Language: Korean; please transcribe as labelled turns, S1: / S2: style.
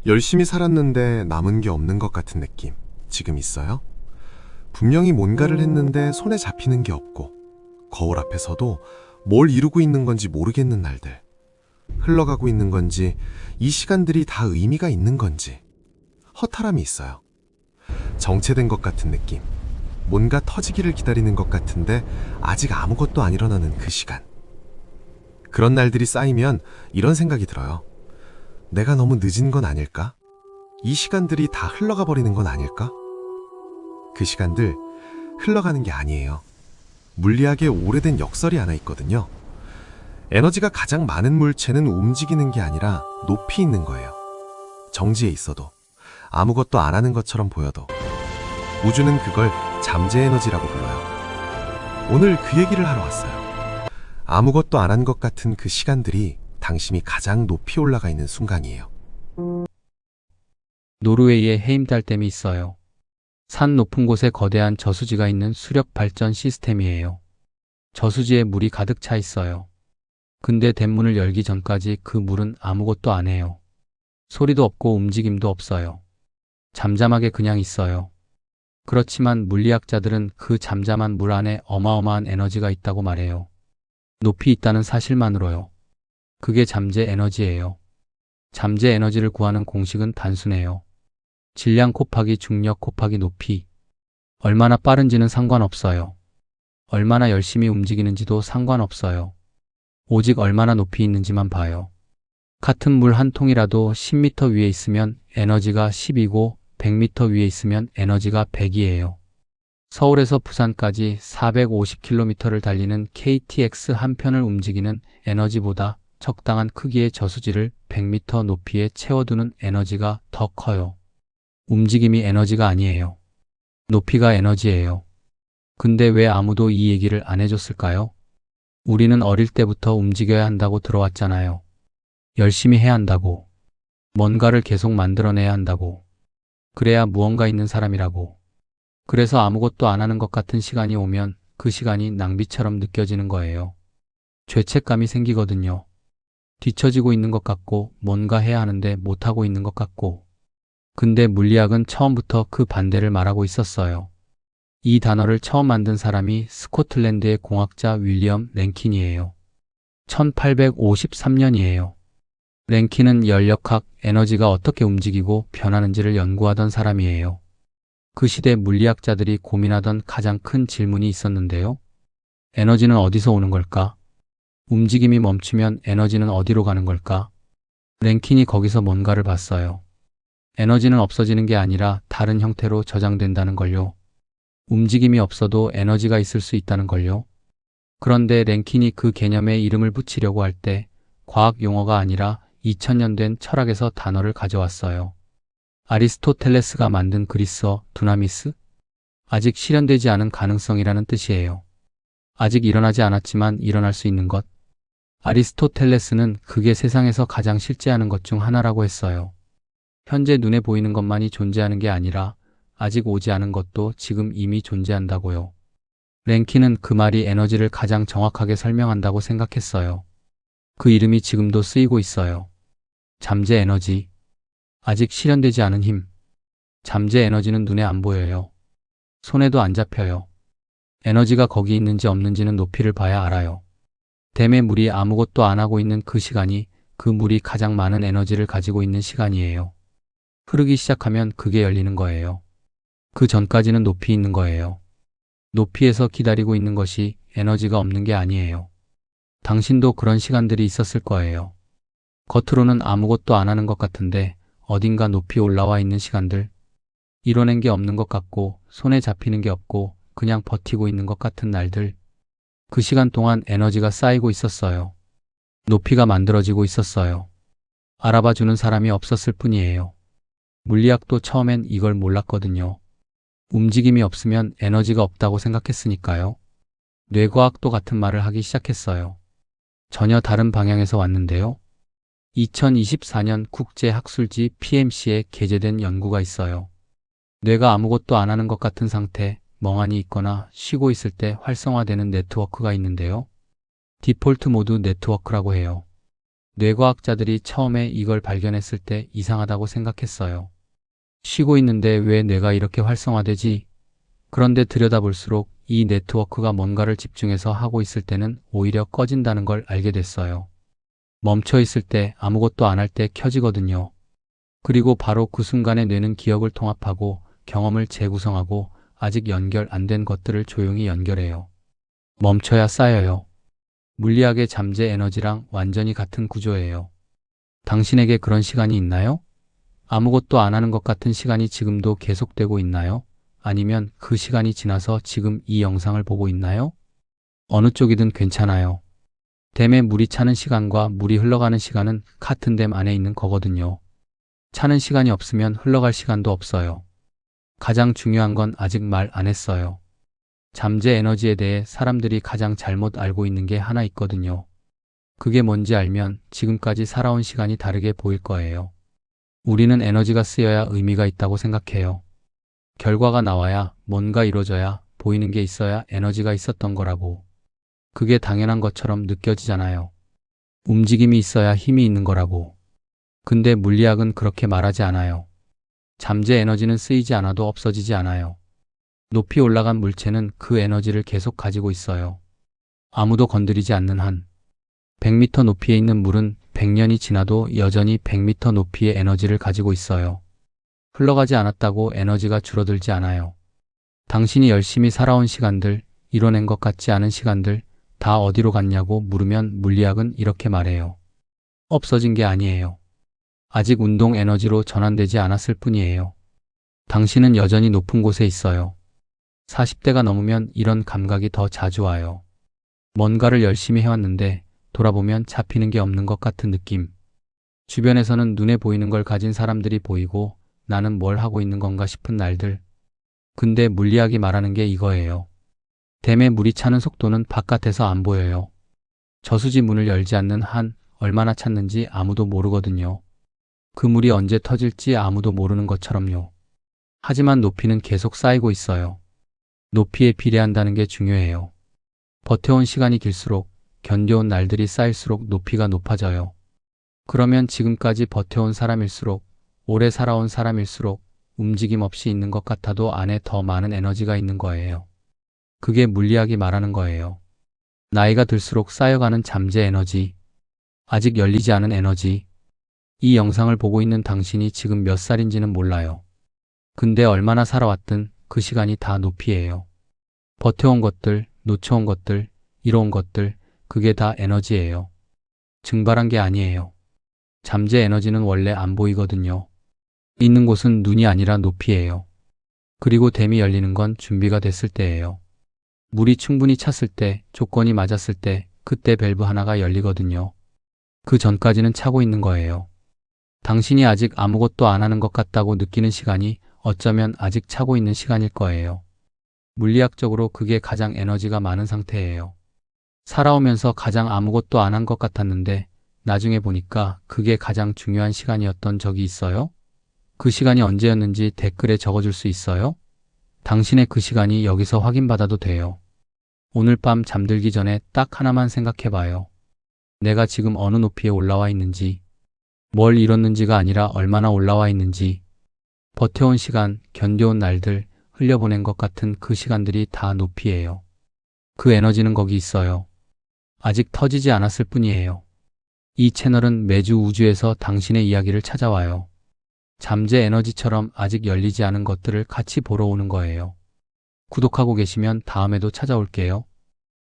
S1: 열심히 살았는데 남은 게 없는 것 같은 느낌 지금 있어요? 분명히 뭔가를 했는데 손에 잡히는 게 없고 거울 앞에서도 뭘 이루고 있는 건지 모르겠는 날들, 흘러가고 있는 건지 이 시간들이 다 의미가 있는 건지 허탈함이 있어요. 정체된 것 같은 느낌, 뭔가 터지기를 기다리는 것 같은데 아직 아무것도 안 일어나는 그 시간. 그런 날들이 쌓이면 이런 생각이 들어요. 내가 너무 늦은 건 아닐까? 이 시간들이 다 흘러가 버리는 건 아닐까? 그 시간들 흘러가는 게 아니에요. 물리학에 오래된 역설이 하나 있거든요. 에너지가 가장 많은 물체는 움직이는 게 아니라 높이 있는 거예요. 정지해 있어도, 아무것도 안 하는 것처럼 보여도. 우주는 그걸 잠재 에너지라고 불러요. 오늘 그 얘기를 하러 왔어요. 아무것도 안 한 것 같은 그 시간들이 당신이 가장 높이 올라가 있는 순간이에요.
S2: 노르웨이에 헤임달댐이 있어요. 산 높은 곳에 거대한 저수지가 있는 수력 발전 시스템이에요. 저수지에 물이 가득 차 있어요. 근데 댐문을 열기 전까지 그 물은 아무것도 안 해요. 소리도 없고 움직임도 없어요. 잠잠하게 그냥 있어요. 그렇지만 물리학자들은 그 잠잠한 물 안에 어마어마한 에너지가 있다고 말해요. 높이 있다는 사실만으로요. 그게 잠재 에너지예요. 잠재 에너지를 구하는 공식은 단순해요. 질량 곱하기 중력 곱하기 높이. 얼마나 빠른지는 상관없어요. 얼마나 열심히 움직이는지도 상관없어요. 오직 얼마나 높이 있는지만 봐요. 같은 물 한 통이라도 10m 위에 있으면 에너지가 10이고 100m 위에 있으면 에너지가 100이에요. 서울에서 부산까지 450km를 달리는 KTX 한 편을 움직이는 에너지보다 적당한 크기의 저수지를 100m 높이에 채워두는 에너지가 더 커요. 움직임이 에너지가 아니에요. 높이가 에너지예요. 근데 왜 아무도 이 얘기를 안 해줬을까요? 우리는 어릴 때부터 움직여야 한다고 들어왔잖아요. 열심히 해야 한다고. 뭔가를 계속 만들어내야 한다고. 그래야 무언가 있는 사람이라고. 그래서 아무것도 안 하는 것 같은 시간이 오면 그 시간이 낭비처럼 느껴지는 거예요. 죄책감이 생기거든요. 뒤처지고 있는 것 같고 뭔가 해야 하는데 못하고 있는 것 같고. 근데 물리학은 처음부터 그 반대를 말하고 있었어요. 이 단어를 처음 만든 사람이 스코틀랜드의 공학자 윌리엄 랭킨이에요. 1853년이에요. 랭킨은 연력학, 에너지가 어떻게 움직이고 변하는지를 연구하던 사람이에요. 그 시대 물리학자들이 고민하던 가장 큰 질문이 있었는데요. 에너지는 어디서 오는 걸까? 움직임이 멈추면 에너지는 어디로 가는 걸까? 랭킨이 거기서 뭔가를 봤어요. 에너지는 없어지는 게 아니라 다른 형태로 저장된다는 걸요. 움직임이 없어도 에너지가 있을 수 있다는 걸요. 그런데 랭킨이 그 개념에 이름을 붙이려고 할 때 과학 용어가 아니라 2000년 된 철학에서 단어를 가져왔어요. 아리스토텔레스가 만든 그리스어 두나미스? 아직 실현되지 않은 가능성이라는 뜻이에요. 아직 일어나지 않았지만 일어날 수 있는 것. 아리스토텔레스는 그게 세상에서 가장 실제하는 것 중 하나라고 했어요. 현재 눈에 보이는 것만이 존재하는 게 아니라 아직 오지 않은 것도 지금 이미 존재한다고요. 랭킨은 그 말이 에너지를 가장 정확하게 설명한다고 생각했어요. 그 이름이 지금도 쓰이고 있어요. 잠재 에너지. 아직 실현되지 않은 힘. 잠재 에너지는 눈에 안 보여요. 손에도 안 잡혀요. 에너지가 거기 있는지 없는지는 높이를 봐야 알아요. 댐의 물이 아무것도 안 하고 있는 그 시간이 그 물이 가장 많은 에너지를 가지고 있는 시간이에요. 흐르기 시작하면 그게 열리는 거예요. 그 전까지는 높이 있는 거예요. 높이에서 기다리고 있는 것이 에너지가 없는 게 아니에요. 당신도 그런 시간들이 있었을 거예요. 겉으로는 아무것도 안 하는 것 같은데 어딘가 높이 올라와 있는 시간들. 이뤄낸 게 없는 것 같고 손에 잡히는 게 없고 그냥 버티고 있는 것 같은 날들. 그 시간 동안 에너지가 쌓이고 있었어요. 높이가 만들어지고 있었어요. 알아봐 주는 사람이 없었을 뿐이에요. 물리학도 처음엔 이걸 몰랐거든요. 움직임이 없으면 에너지가 없다고 생각했으니까요. 뇌과학도 같은 말을 하기 시작했어요. 전혀 다른 방향에서 왔는데요. 2024년 국제학술지 PMC에 게재된 연구가 있어요. 뇌가 아무것도 안 하는 것 같은 상태, 멍하니 있거나 쉬고 있을 때 활성화되는 네트워크가 있는데요. 디폴트 모드 네트워크라고 해요. 뇌과학자들이 처음에 이걸 발견했을 때 이상하다고 생각했어요. 쉬고 있는데 왜 뇌가 이렇게 활성화되지? 그런데 들여다볼수록 이 네트워크가 뭔가를 집중해서 하고 있을 때는 오히려 꺼진다는 걸 알게 됐어요. 멈춰 있을 때, 아무것도 안 할 때 켜지거든요. 그리고 바로 그 순간에 뇌는 기억을 통합하고 경험을 재구성하고 아직 연결 안 된 것들을 조용히 연결해요. 멈춰야 쌓여요. 물리학의 잠재 에너지랑 완전히 같은 구조예요. 당신에게 그런 시간이 있나요? 아무것도 안 하는 것 같은 시간이 지금도 계속되고 있나요? 아니면 그 시간이 지나서 지금 이 영상을 보고 있나요? 어느 쪽이든 괜찮아요. 댐에 물이 차는 시간과 물이 흘러가는 시간은 같은 댐 안에 있는 거거든요. 차는 시간이 없으면 흘러갈 시간도 없어요. 가장 중요한 건 아직 말 안 했어요. 잠재 에너지에 대해 사람들이 가장 잘못 알고 있는 게 하나 있거든요. 그게 뭔지 알면 지금까지 살아온 시간이 다르게 보일 거예요. 우리는 에너지가 쓰여야 의미가 있다고 생각해요. 결과가 나와야, 뭔가 이루어져야, 보이는 게 있어야 에너지가 있었던 거라고. 그게 당연한 것처럼 느껴지잖아요. 움직임이 있어야 힘이 있는 거라고. 근데 물리학은 그렇게 말하지 않아요. 잠재 에너지는 쓰이지 않아도 없어지지 않아요. 높이 올라간 물체는 그 에너지를 계속 가지고 있어요. 아무도 건드리지 않는 한. 100m 높이에 있는 물은 100년이 지나도 여전히 100m 높이의 에너지를 가지고 있어요. 흘러가지 않았다고 에너지가 줄어들지 않아요. 당신이 열심히 살아온 시간들, 이뤄낸 것 같지 않은 시간들, 다 어디로 갔냐고 물으면 물리학은 이렇게 말해요. 없어진 게 아니에요. 아직 운동 에너지로 전환되지 않았을 뿐이에요. 당신은 여전히 높은 곳에 있어요. 40대가 넘으면 이런 감각이 더 자주 와요. 뭔가를 열심히 해왔는데 돌아보면 잡히는 게 없는 것 같은 느낌. 주변에서는 눈에 보이는 걸 가진 사람들이 보이고 나는 뭘 하고 있는 건가 싶은 날들. 근데 물리학이 말하는 게 이거예요. 댐에 물이 차는 속도는 바깥에서 안 보여요. 저수지 문을 열지 않는 한 얼마나 찼는지 아무도 모르거든요. 그 물이 언제 터질지 아무도 모르는 것처럼요. 하지만 높이는 계속 쌓이고 있어요. 높이에 비례한다는 게 중요해요. 버텨온 시간이 길수록, 견뎌온 날들이 쌓일수록 높이가 높아져요. 그러면 지금까지 버텨온 사람일수록, 오래 살아온 사람일수록 움직임 없이 있는 것 같아도 안에 더 많은 에너지가 있는 거예요. 그게 물리학이 말하는 거예요. 나이가 들수록 쌓여가는 잠재 에너지, 아직 열리지 않은 에너지. 이 영상을 보고 있는 당신이 지금 몇 살인지는 몰라요. 근데 얼마나 살아왔든 그 시간이 다 높이예요. 버텨온 것들, 놓쳐온 것들, 이뤄온 것들, 그게 다 에너지예요. 증발한 게 아니에요. 잠재 에너지는 원래 안 보이거든요. 있는 곳은 눈이 아니라 높이예요. 그리고 댐이 열리는 건 준비가 됐을 때예요. 물이 충분히 찼을 때, 조건이 맞았을 때, 그때 밸브 하나가 열리거든요. 그 전까지는 차고 있는 거예요. 당신이 아직 아무것도 안 하는 것 같다고 느끼는 시간이 어쩌면 아직 차고 있는 시간일 거예요. 물리학적으로 그게 가장 에너지가 많은 상태예요. 살아오면서 가장 아무것도 안 한 것 같았는데 나중에 보니까 그게 가장 중요한 시간이었던 적이 있어요? 그 시간이 언제였는지 댓글에 적어줄 수 있어요? 당신의 그 시간이 여기서 확인받아도 돼요. 오늘 밤 잠들기 전에 딱 하나만 생각해봐요. 내가 지금 어느 높이에 올라와 있는지, 뭘 이뤘는지가 아니라 얼마나 올라와 있는지. 버텨온 시간, 견뎌온 날들, 흘려보낸 것 같은 그 시간들이 다 높이예요. 그 에너지는 거기 있어요. 아직 터지지 않았을 뿐이에요. 이 채널은 매주 우주에서 당신의 이야기를 찾아와요. 잠재 에너지처럼 아직 열리지 않은 것들을 같이 보러 오는 거예요. 구독하고 계시면 다음에도 찾아올게요.